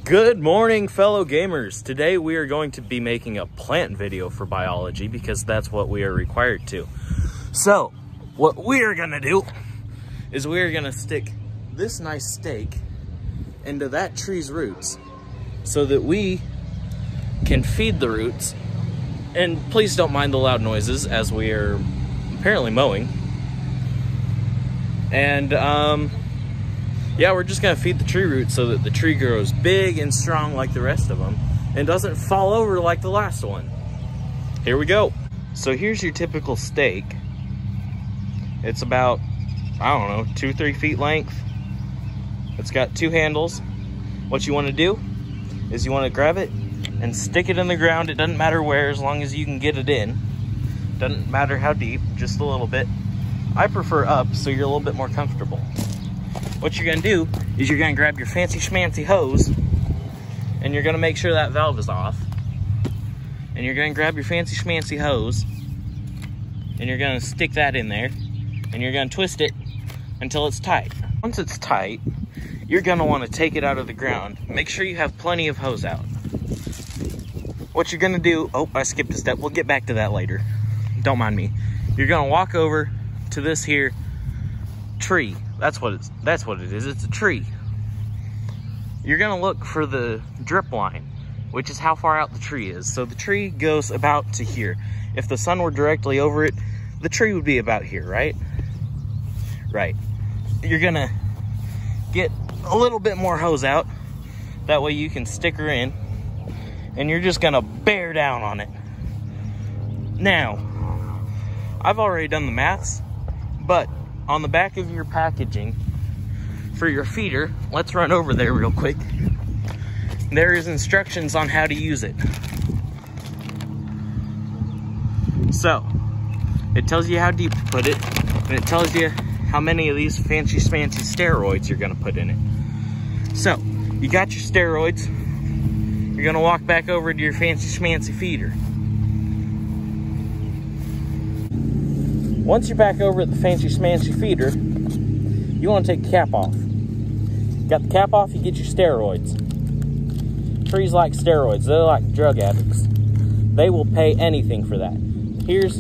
Good morning, fellow gamers. Today we are going to be making a plant video for biology because that's what we are required to. So, what we are gonna do is we are gonna stick this nice stake into that tree's roots so that we can feed the roots. And please don't mind the loud noises as we are apparently mowing. And yeah, we're just gonna feed the tree roots so that the tree grows big and strong like the rest of them and doesn't fall over like the last one. Here we go. So here's your typical stake. It's about, I don't know, 2-3 feet length. It's got 2 handles. What you wanna do is you wanna grab it and stick it in the ground. It doesn't matter where, as long as you can get it in. Doesn't matter how deep, just a little bit. I prefer up so you're a little bit more comfortable. What you're gonna do is you're gonna grab your fancy schmancy hose and you're gonna make sure that valve is off. And you're gonna grab your fancy schmancy hose and you're gonna stick that in there and you're gonna twist it until it's tight. Once it's tight, you're gonna wanna take it out of the ground. Make sure you have plenty of hose out. What you're gonna do, oh, I skipped a step. We'll get back to that later. Don't mind me. You're gonna walk over to this here tree. That's what it is. It's a tree. You're gonna look for the drip line, which is how far out the tree is. So the tree goes about to here. If the sun were directly over it, the tree would be about here, right? Right. You're gonna get a little bit more hose out. That way you can stick her in. And you're just gonna bear down on it. Now, I've already done the maths, but on the back of your packaging for your feeder, let's run over there real quick. There is instructions on how to use it. So, it tells you how deep to put it, and it tells you how many of these fancy schmancy steroids you're gonna put in it. So, you got your steroids, you're gonna walk back over to your fancy schmancy feeder. Once you're back over at the fancy schmancy feeder, you want to take the cap off. Got the cap off, you get your steroids. Trees like steroids, they're like drug addicts. They will pay anything for that. Here's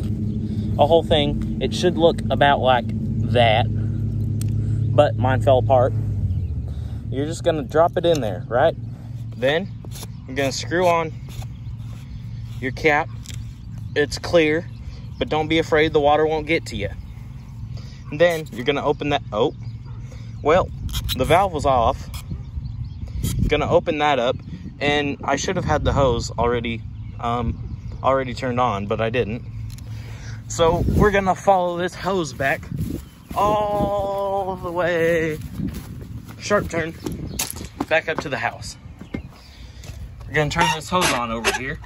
a whole thing. It should look about like that, but mine fell apart. You're just gonna drop it in there, right? Then you're gonna screw on your cap. It's clear, but don't be afraid, the water won't get to you. And then you're gonna open that, oh, well, the valve was off. Gonna open that up, and I should have had the hose already turned on, but I didn't. So we're gonna follow this hose back all the way, sharp turn, back up to the house. We're gonna turn this hose on over here,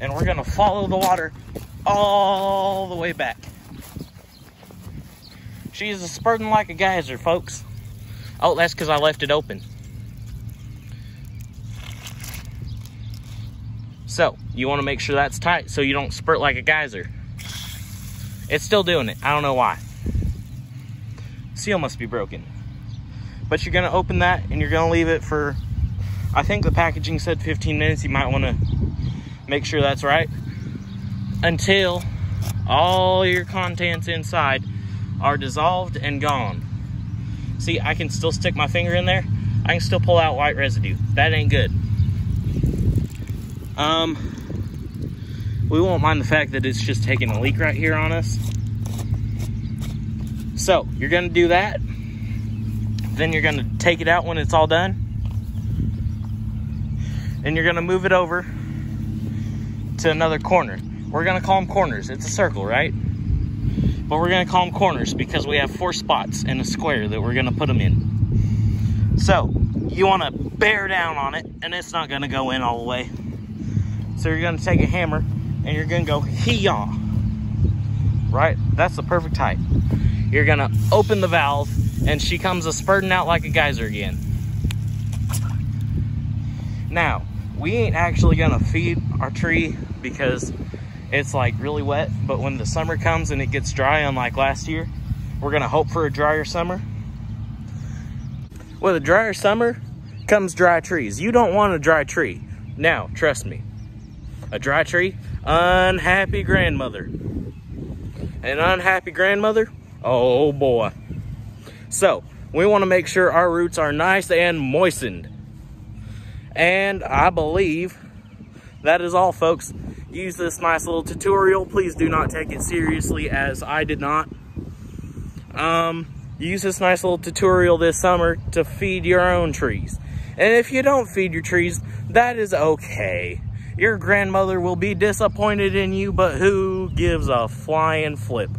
and we're gonna follow the water all the way back. She's a spurting like a geyser, folks. Oh, that's because I left it open. So, you want to make sure that's tight so you don't spurt like a geyser. It's still doing it. I don't know why. Seal must be broken. But you're going to open that and you're going to leave it for, I think the packaging said 15 minutes. You might want to make sure that's right. Until all your contents inside are dissolved and gone. See, I can still stick my finger in there. I can still pull out white residue. That ain't good. We won't mind the fact that it's just taking a leak right here on us. So, you're gonna do that. Then you're gonna take it out when it's all done. And you're gonna move it over to another corner. We're gonna call them corners. It's a circle, right? But we're gonna call them corners because we have 4 spots in a square that we're gonna put them in. So, you wanna bear down on it, and it's not gonna go in all the way. So you're gonna take a hammer, and you're gonna go hee-yaw. Right? That's the perfect height. You're gonna open the valve, and she comes a-spurting out like a geyser again. Now, we ain't actually gonna feed our tree because it's like really wet, but when the summer comes and it gets dry, unlike last year, we're gonna hope for a drier summer. With a drier summer, comes dry trees. You don't want a dry tree. Now, trust me, a dry tree, unhappy grandmother. An unhappy grandmother, oh boy. So, we want to make sure our roots are nice and moistened. And I believe that is all, folks. Use this nice little tutorial. Please do not take it seriously, as I did not. Use this nice little tutorial this summer to feed your own trees. And if you don't feed your trees, that is okay. Your grandmother will be disappointed in you, but who gives a flying flip?